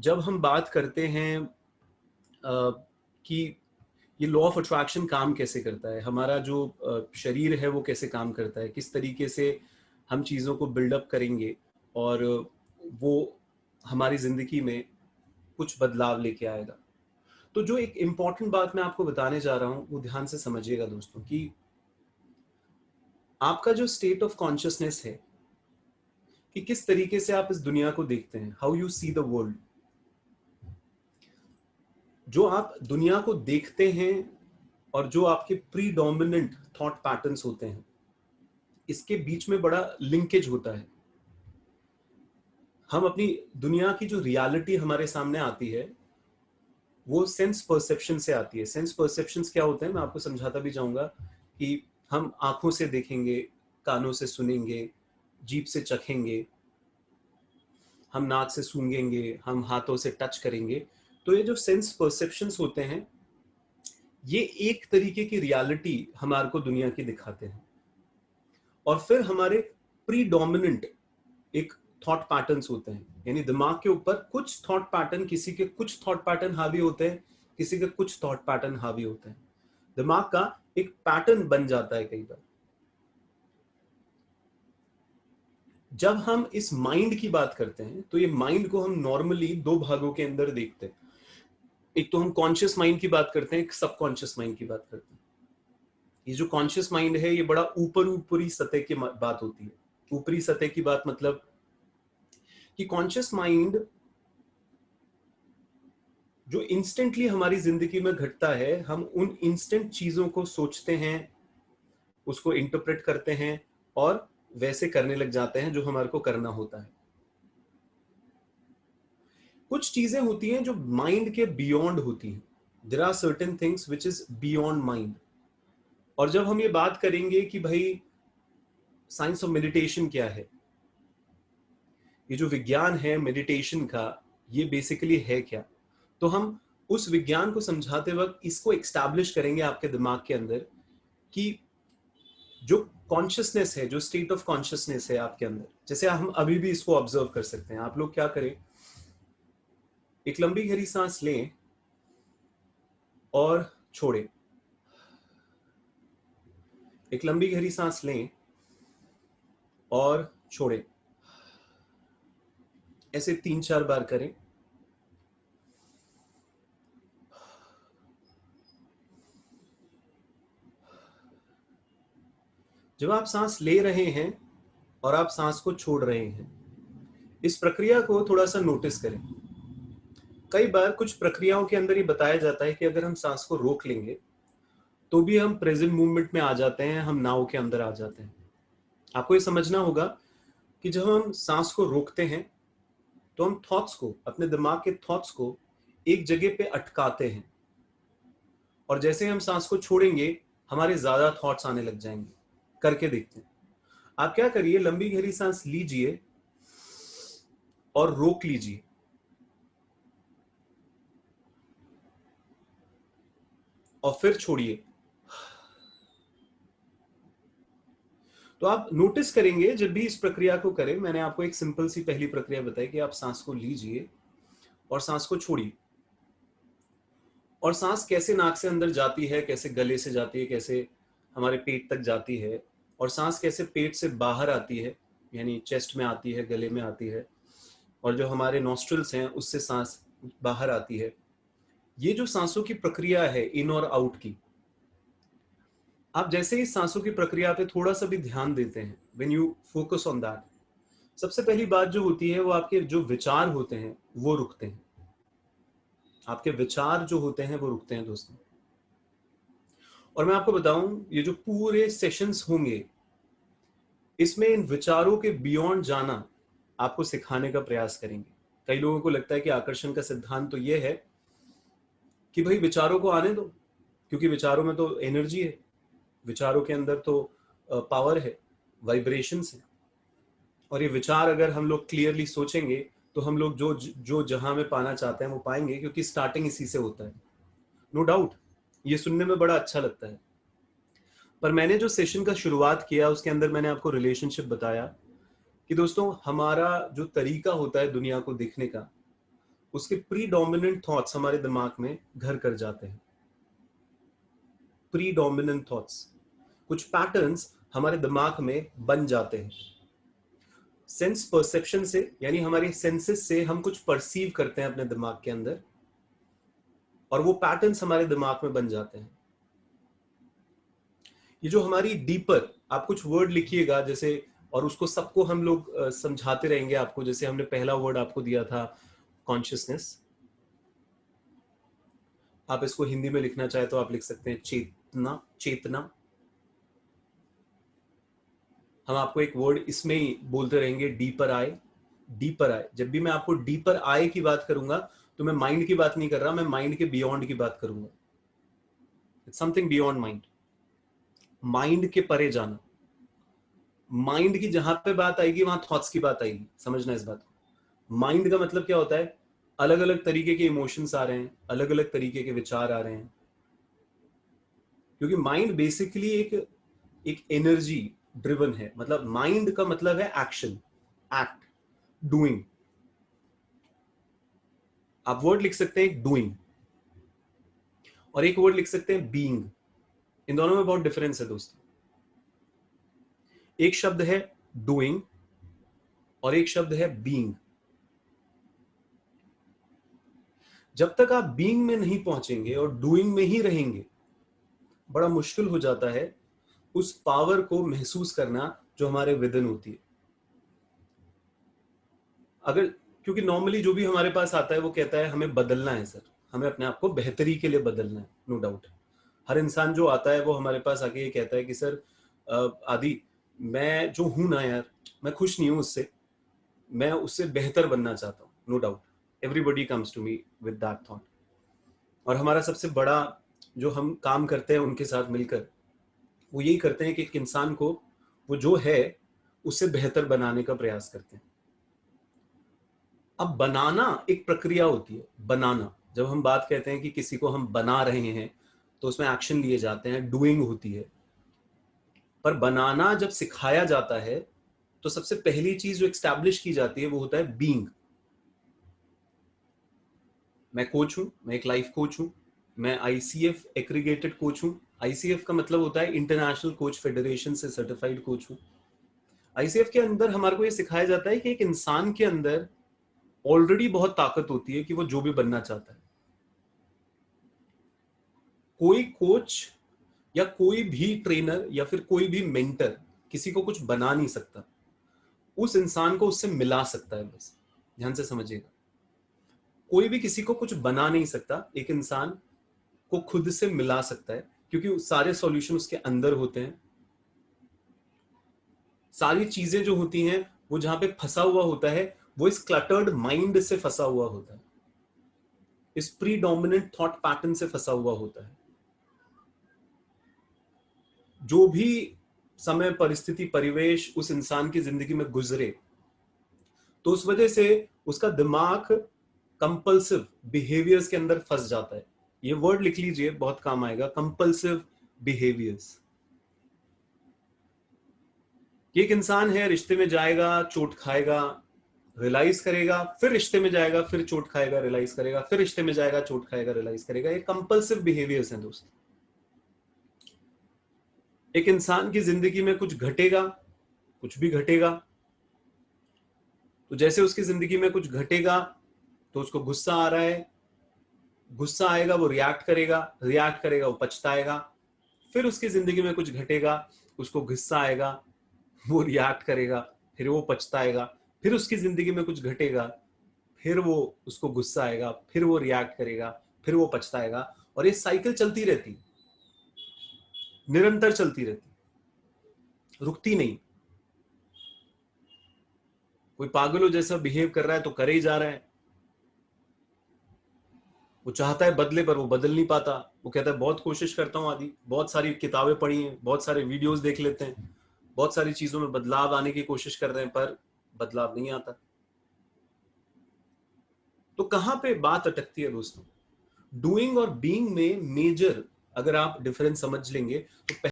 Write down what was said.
जब हम बात करते हैं कि ये लॉ ऑफ अट्रैक्शन काम कैसे करता है, हमारा जो शरीर है वो कैसे काम करता है, किस तरीके से हम चीज़ों को बिल्डअप करेंगे और वो हमारी ज़िंदगी में कुछ बदलाव लेके आएगा। तो जो एक इम्पॉर्टेंट बात मैं आपको बताने जा रहा हूँ वो ध्यान से समझिएगा दोस्तों, कि आपका जो स्टेट ऑफ कॉन्शियसनेस है, कि किस तरीके से आप इस दुनिया को देखते हैं, how you see the world, जो आप दुनिया को देखते हैं और जो आपके प्रीडोमिनेंट थॉट पैटर्न्स होते हैं, इसके बीच में बड़ा लिंकेज होता है। हम अपनी दुनिया की जो रियलिटी हमारे सामने आती है वो सेंस परसेप्शन से आती है। सेंस परसेप्शंस क्या होते हैं मैं आपको समझाता भी जाऊंगा, कि हम आंखों से देखेंगे, कानों से सुनेंगे, जीभ से चखेंगे, हम नाक से सूंघेंगे, हम हाथों से टच करेंगे। तो ये जो सेंस परसेप्शंस होते हैं ये एक तरीके की रियलिटी हमारे को दुनिया की दिखाते हैं। और फिर हमारे प्रीडोमिनेंट एक थॉट पैटर्न्स होते हैं, यानी दिमाग के ऊपर कुछ थॉट पैटर्न, किसी के कुछ थॉट पैटर्न हावी होते हैं, किसी के कुछ थॉट पैटर्न हावी होते हैं। दिमाग का एक पैटर्न बन जाता है कई बार। जब हम इस माइंड की बात करते हैं तो ये माइंड को हम नॉर्मली दो भागों के अंदर देखते हैं। एक तो हम कॉन्शियस माइंड की बात करते हैं, एक सबकॉन्शियस माइंड की बात करते हैं। ये जो कॉन्शियस माइंड है ये बड़ा ऊपरी सतह की बात होती है। ऊपरी सतह की बात मतलब कि कॉन्शियस माइंड जो इंस्टेंटली हमारी जिंदगी में घटता है, हम उन इंस्टेंट चीजों को सोचते हैं, उसको इंटरप्रेट करते हैं और वैसे करने लग जाते हैं जो हमारे को करना होता है। कुछ चीजें होती हैं जो माइंड के बियॉन्ड होती हैं। There are certain things which is beyond mind. और जब हम ये बात करेंगे कि भाई साइंस ऑफ मेडिटेशन क्या है, ये जो विज्ञान है मेडिटेशन का, ये बेसिकली है क्या, तो हम उस विज्ञान को समझाते वक्त इसको एक्स्टैब्लिश करेंगे आपके दिमाग के अंदर, कि जो कॉन्शियसनेस है, जो स्टेट ऑफ कॉन्शियसनेस है आपके अंदर, जैसे हम अभी भी इसको ऑब्जर्व कर सकते हैं। आप लोग क्या करें, एक लंबी गहरी सांस लें और छोड़ें, एक लंबी गहरी सांस लें और छोड़ें, ऐसे 3-4 बार करें। जब आप सांस ले रहे हैं और आप सांस को छोड़ रहे हैं, इस प्रक्रिया को थोड़ा सा नोटिस करें। कई बार कुछ प्रक्रियाओं के अंदर ये बताया जाता है कि अगर हम सांस को रोक लेंगे तो भी हम प्रेजेंट मूवमेंट में आ जाते हैं, हम नाव के अंदर आ जाते हैं। आपको ये समझना होगा कि जब हम सांस को रोकते हैं तो हम थॉट्स को, अपने दिमाग के थॉट्स को एक जगह पे अटकाते हैं, और जैसे हम सांस को छोड़ेंगे हमारे ज्यादा थॉट्स आने लग जाएंगे। करके देखते हैं। आप क्या करिए, लंबी गहरी सांस लीजिए और रोक लीजिए, और फिर छोड़िए। तो आप नोटिस करेंगे जब भी इस प्रक्रिया को करें, मैंने आपको एक सिंपल सी पहली प्रक्रिया बताई कि आप सांस को लीजिए और सांस को छोड़िए, और सांस कैसे नाक से अंदर जाती है, कैसे गले से जाती है, कैसे हमारे पेट तक जाती है, और सांस कैसे पेट से बाहर आती है, यानी चेस्ट में आती है, गले में आती है, और जो हमारे नॉस्ट्रल्स हैं उससे सांस बाहर आती है। ये जो सांसों की प्रक्रिया है इन और आउट की, आप जैसे ही सांसों की प्रक्रिया पे थोड़ा सा भी ध्यान देते हैं, when you focus on that, सबसे पहली बात जो होती है वो आपके जो विचार होते हैं वो रुकते हैं। आपके विचार जो होते हैं वो रुकते हैं दोस्तों। और मैं आपको बताऊं, ये जो पूरे सेशंस होंगे इसमें इन विचारों के बियॉन्ड जाना आपको सिखाने का प्रयास करेंगे। कई लोगों को लगता है कि आकर्षण का सिद्धांत तो ये है कि भाई विचारों को आने दो, क्योंकि विचारों में तो एनर्जी है, विचारों के अंदर तो पावर है, वाइब्रेशंस है, और ये विचार अगर हम लोग क्लियरली सोचेंगे तो हम लोग जो जो जहां में पाना चाहते हैं वो पाएंगे, क्योंकि स्टार्टिंग इसी से होता है। नो डाउट ये सुनने में बड़ा अच्छा लगता है, पर मैंने जो सेशन का शुरुआत किया उसके अंदर मैंने आपको रिलेशनशिप बताया कि दोस्तों हमारा जो तरीका होता है दुनिया को देखने का, उसके प्रीडोमिनेंट थॉट्स हमारे दिमाग में घर कर जाते हैं। प्रीडोमिनेंट थॉट्स, कुछ पैटर्न्स हमारे दिमाग में बन जाते हैं। सेंस परसेप्शन से, यानी हमारे सेंसेस से हम कुछ परसीव करते हैं अपने दिमाग के अंदर, और वो पैटर्न्स हमारे दिमाग में बन जाते हैं। ये जो हमारी डीपर, आप कुछ वर्ड लिखिएगा जैसे, और उसको सबको हम लोग समझाते रहेंगे आपको। जैसे हमने पहला वर्ड आपको दिया था कॉन्शियसनेस, आप इसको हिंदी में लिखना चाहे तो आप लिख सकते हैं चेतना। चेतना, हम आपको एक वर्ड इसमें ही बोलते रहेंगे, डीपर आए। डीपर आए, जब भी मैं आपको डीपर आए की बात करूंगा तो मैं माइंड की बात नहीं कर रहा, मैं माइंड के बियॉन्ड की बात करूंगा। It's something beyond mind, mind के परे जाना। माइंड की जहां पे बात आएगी वहां थॉट्स की बात आएगी, समझना इस बात को। माइंड का मतलब क्या होता है, अलग अलग तरीके के इमोशंस आ रहे हैं, अलग अलग तरीके के विचार आ रहे हैं, क्योंकि माइंड बेसिकली एक एनर्जी ड्रिवन है। मतलब माइंड का मतलब है एक्शन, एक्ट, डूइंग। आप वर्ड लिख सकते हैं डूइंग, और एक वर्ड लिख सकते हैं बीइंग। इन दोनों में बहुत डिफरेंस है दोस्तों। एक शब्द है डूइंग और एक शब्द है बीइंग। जब तक आप बीइंग में नहीं पहुंचेंगे और डूइंग में ही रहेंगे, बड़ा मुश्किल हो जाता है उस पावर को महसूस करना जो हमारे विदिन होती है। अगर, क्योंकि नॉर्मली जो भी हमारे पास आता है वो कहता है हमें बदलना है सर, हमें अपने आप को बेहतरी के लिए बदलना है। नो डाउट, हर इंसान जो आता है वो हमारे पास आके ये कहता है कि सर आदि, मैं जो हूं ना यार, मैं खुश नहीं हूं उससे, मैं उससे बेहतर बनना चाहता हूँ। No doubt, everybody comes to me with that thought. और हमारा सबसे बड़ा जो हम काम करते हैं उनके साथ मिलकर, वो यही करते हैं कि एक इंसान को वो जो है उससे बेहतर बनाने का प्रयास करते हैं। अब बनाना एक प्रक्रिया होती है। बनाना, जब हम बात कहते हैं कि किसी को हम बना रहे हैं तो उसमें एक्शन लिए जाते हैं, डूइंग होती है। पर बनाना जब सिखाया जाता है तो सबसे पहली चीज जो एस्टैब्लिश की जाती है वो होता है बीइंग। मैं कोच हूं, मैं एक लाइफ कोच हूं, मैं आईसीएफ एग्रीगेटेड कोच हूं। आईसीएफ का मतलब होता है इंटरनेशनल कोच फेडरेशन से सर्टिफाइड कोच हूं। आईसीएफ के अंदर हमारे को ये सिखाया जाता है कि एक इंसान के अंदर ऑलरेडी बहुत ताकत होती है कि वो जो भी बनना चाहता है। कोई कोच या कोई भी ट्रेनर या फिर कोई भी मेंटर किसी को कुछ बना नहीं सकता, उस इंसान को उससे मिला सकता है बस। ध्यान से समझिएगा, कोई भी किसी को कुछ बना नहीं सकता, एक इंसान को खुद से मिला सकता है, क्योंकि सारे सॉल्यूशन उसके अंदर होते हैं। सारी चीजें जो होती हैं वो जहां पे फंसा हुआ होता है वो इस क्लटर्ड माइंड से फंसा हुआ होता है, इस प्रीडोमिनेंट थॉट पैटर्न से फंसा हुआ होता है। जो भी समय, परिस्थिति, परिवेश उस इंसान की जिंदगी में गुजरे, तो उस वजह से उसका दिमाग कंपल्सिव बिहेवियर्स के अंदर फंस जाता है। ये वर्ड लिख लीजिए, बहुत काम आएगा, कंपल्सिव बिहेवियर्स। एक इंसान है, रिश्ते में जाएगा, चोट खाएगा, रियलाइज करेगा, फिर रिश्ते में जाएगा, फिर चोट खाएगा, रियलाइज करेगा, फिर रिश्ते में जाएगा, चोट खाएगा, रियलाइज करेगा। ये कंपल्सिव बिहेवियर्स हैं दोस्त। एक इंसान की जिंदगी में कुछ घटेगा, कुछ भी घटेगा, तो जैसे उसकी जिंदगी में कुछ घटेगा तो उसको गुस्सा आ रहा है, गुस्सा आएगा, वो रिएक्ट करेगा, रिएक्ट करेगा, वो पछताएगा। फिर उसकी जिंदगी में कुछ घटेगा, उसको गुस्सा आएगा, वो रिएक्ट करेगा, फिर वो पछताएगा। फिर उसकी जिंदगी में कुछ घटेगा, फिर वो उसको गुस्सा आएगा, फिर वो रिएक्ट करेगा, फिर वो पछताएगा। और ये साइकिल चलती रहती, निरंतर चलती रहती, रुकती नहीं। कोई पागलों जैसा बिहेव कर रहा है तो करे ही जा रहा है। वो चाहता है बदले पर वो बदल नहीं पाता। वो कहता है बहुत कोशिश करता हूं आदि, बहुत सारी किताबें पढ़ी हैं, बहुत सारे वीडियोस देख लेते हैं, बहुत सारी चीजों में बदलाव आने की कोशिश कर रहे हैं, पर बदलाव नहीं आता। तो कहां पे बात अटकती है दोस्तों? डूइंग और बीइंग में मेजर, अगर आप डिफरेंस समझ लेंगे तो